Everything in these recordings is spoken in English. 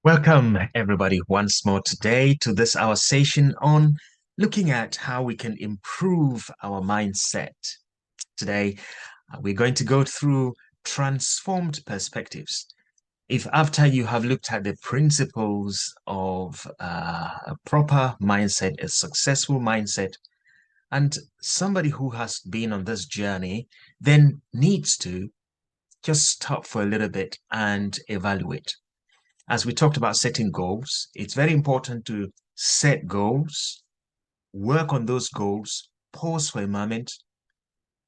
Welcome, everybody, once more today to this our session on looking at how we can improve our mindset. Today, we're going to go through transformed perspectives. If after you have looked at the principles of a proper mindset, a successful mindset, and somebody who has been on this journey then needs to just stop for a little bit and evaluate. As we talked about setting goals, it's very important to set goals, work on those goals, pause for a moment,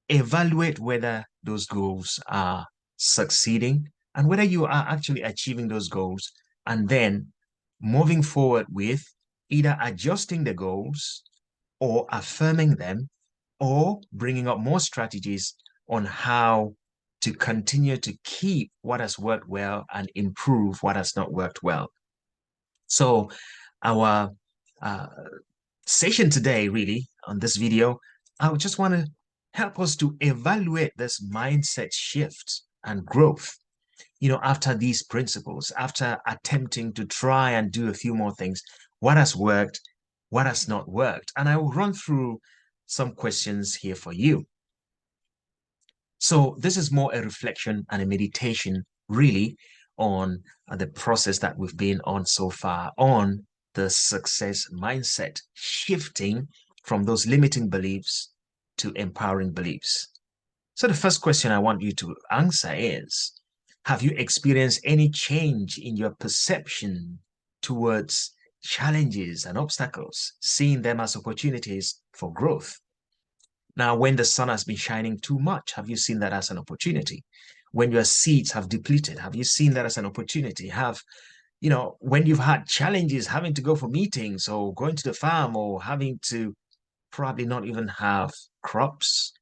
evaluate whether those goals are succeeding and whether you are actually achieving those goals, and then moving forward with either adjusting the goals or affirming them or bringing up more strategies on how to continue to keep what has worked well and improve what has not worked well. So our uh, session today, really, on this video, I would just want to help us to evaluate this mindset shift and growth. After these principles, after attempting to try and do a few more things, what has worked, what has not worked? And I will run through some questions here for you. So this is more a reflection and a meditation, really, on the process that we've been on so far on the success mindset, shifting from those limiting beliefs to empowering beliefs. So the first question I want you to answer is, have you experienced any change in your perception towards challenges and obstacles, seeing them as opportunities for growth? Now, when the sun has been shining too much, have you seen that as an opportunity? When your seeds have depleted, have you seen that as an opportunity? When you've had challenges having to go for meetings or going to the farm or having to probably not even have crops,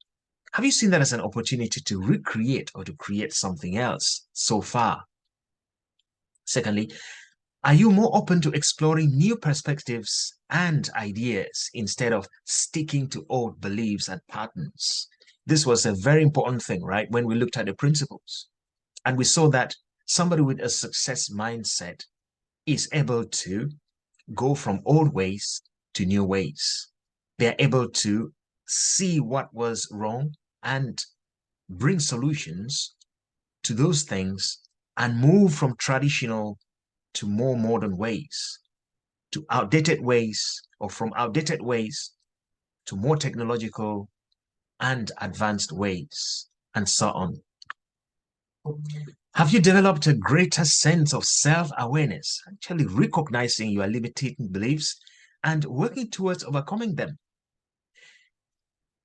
have you seen that as an opportunity to recreate or to create something else so far? Secondly, are you more open to exploring new perspectives and ideas instead of sticking to old beliefs and patterns? This was a very important thing, right? When we looked at the principles and we saw that somebody with a success mindset is able to go from old ways to new ways. They're able to see what was wrong and bring solutions to those things and move from traditional to more modern ways, to outdated ways, or from outdated ways to more technological and advanced ways, and so on. Have you developed a greater sense of self-awareness, actually recognizing your limiting beliefs and working towards overcoming them?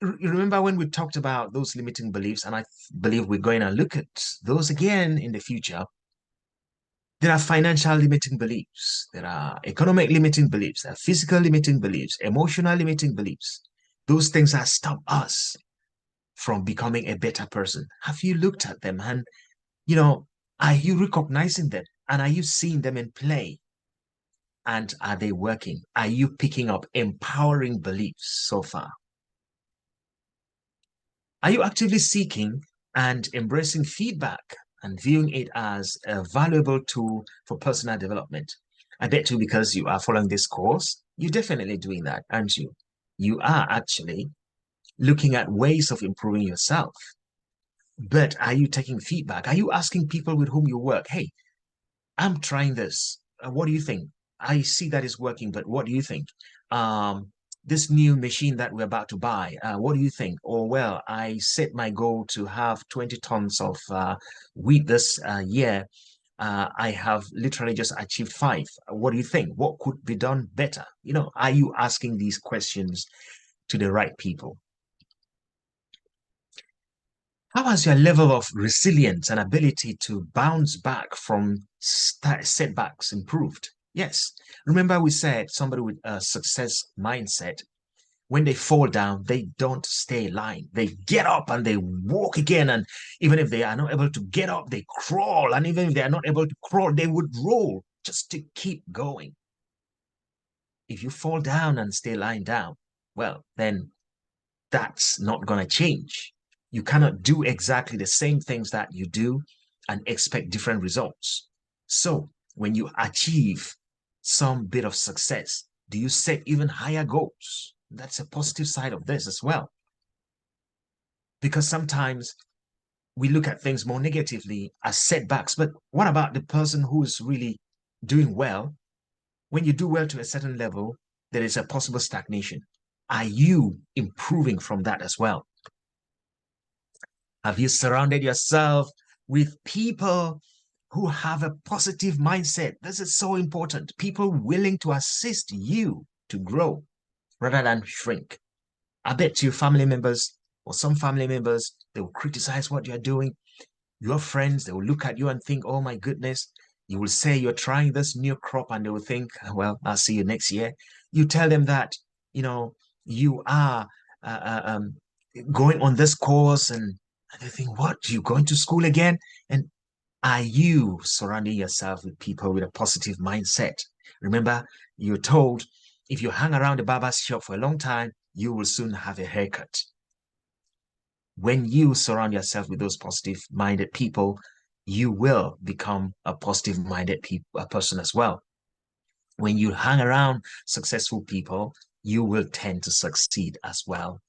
You remember when we talked about those limiting beliefs, and I believe we're going to look at those again in the future. There are financial limiting beliefs. There are economic limiting beliefs. There are physical limiting beliefs, emotional limiting beliefs. Those things that stop us from becoming a better person. Have you looked at them and, are you recognizing them? And are you seeing them in play? And are they working? Are you picking up empowering beliefs so far? Are you actively seeking and embracing feedback and viewing it as a valuable tool for personal development? I bet you, because you are following this course, you're definitely doing that, aren't you? You are actually looking at ways of improving yourself. But are you taking feedback? Are you asking people with whom you work, hey, I'm trying this. What do you think? I see that it's working, but what do you think? This new machine that we're about to buy, what do you think? Or, well, I set my goal to have 20 tons of wheat this year. I have literally just achieved 5. What do you think? What could be done better? Are you asking these questions to the right people? How has your level of resilience and ability to bounce back from setbacks improved? Yes. Remember we said somebody with a success mindset, when they fall down, they don't stay lying. They get up and they walk again. And even if they are not able to get up, they crawl. And even if they are not able to crawl, they would roll just to keep going. If you fall down and stay lying down, well, then that's not going to change. You cannot do exactly the same things that you do and expect different results. So When you achieve some bit of success, do you set even higher goals? That's a positive side of this as well. Because sometimes we look at things more negatively as setbacks. But what about the person who is really doing well? When you do well to a certain level, there is a possible stagnation. Are you improving from that as well? Have you surrounded yourself with people who have a positive mindset? This is so important. People willing to assist you to grow rather than shrink. I bet you family members or some family members, they will criticize what you're doing. Your friends, they will look at you and think, oh my goodness. You will say you're trying this new crop and they will think, well, I'll see you next year. You tell them that, you are going on this course and they think, what, you going to school again? And are you surrounding yourself with people with a positive mindset? Remember, you're told if you hang around the barber's shop for a long time, you will soon have a haircut. When you surround yourself with those positive-minded people, you will become a positive-minded person as well. When you hang around successful people, you will tend to succeed as well.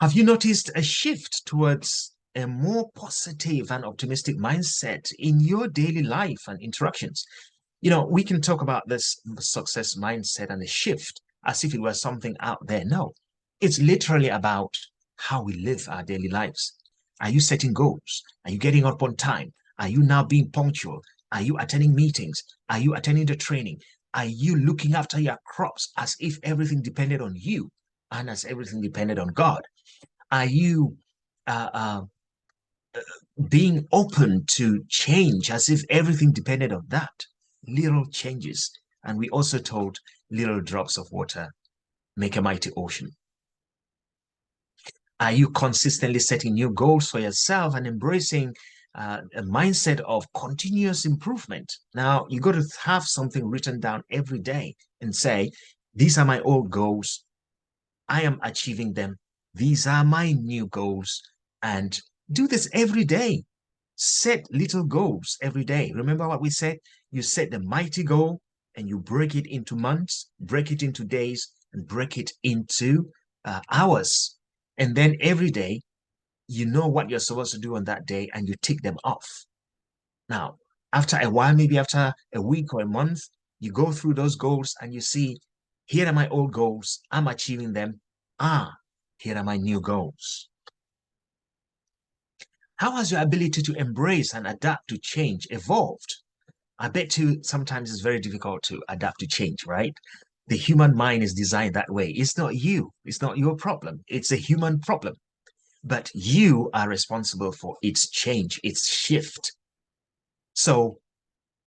Have you noticed a shift towards a more positive and optimistic mindset in your daily life and interactions? We can talk about this success mindset and the shift as if it were something out there. No, it's literally about how we live our daily lives. Are you setting goals? Are you getting up on time? Are you now being punctual? Are you attending meetings? Are you attending the training? Are you looking after your crops as if everything depended on you and as everything depended on God? Are you being open to change as if everything depended on that? Little changes. And we also told little drops of water make a mighty ocean. Are you consistently setting new goals for yourself and embracing a mindset of continuous improvement? Now, you got to have something written down every day and say, these are my old goals. I am achieving them. These are my new goals. And do this every day. Set little goals every day. Remember what we said? You set the mighty goal and you break it into months, break it into days, and break it into hours. And then every day, you know what you're supposed to do on that day and you tick them off. Now, after a while, maybe after a week or a month, you go through those goals and you see, here are my old goals. I'm achieving them. Here are my new goals. How has your ability to embrace and adapt to change evolved? I bet you sometimes it's very difficult to adapt to change, right? The human mind is designed that way. It's not you. It's not your problem. It's a human problem. But you are responsible for its change, its shift. So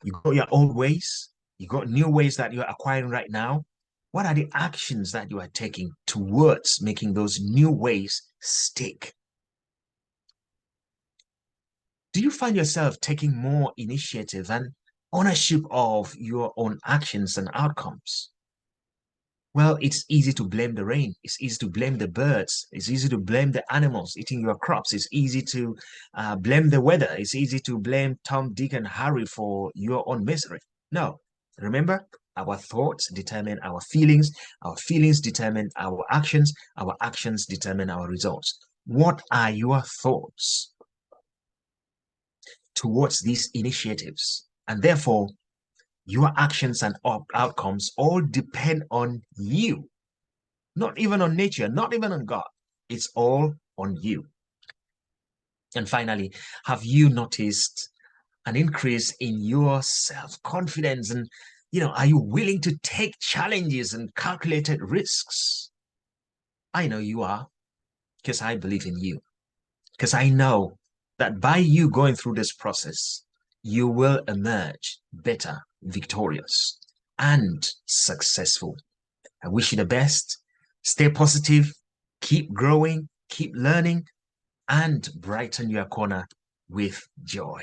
you got your old ways. You got new ways that you're acquiring right now. What are the actions that you are taking towards making those new ways stick? Do you find yourself taking more initiative and ownership of your own actions and outcomes? Well, it's easy to blame the rain. It's easy to blame the birds. It's easy to blame the animals eating your crops. It's easy to blame the weather. It's easy to blame Tom, Dick, and Harry for your own misery. No, remember, our thoughts determine our feelings determine our actions determine our results. What are your thoughts towards these initiatives? And therefore, your actions and outcomes all depend on you, not even on nature, not even on God. It's all on you. And finally, have you noticed an increase in your self-confidence? And, are you willing to take challenges and calculated risks? I know you are, because I believe in you. Because I know that by you going through this process, you will emerge better, victorious, and successful. I wish you the best. Stay positive, keep growing, keep learning, and brighten your corner with joy.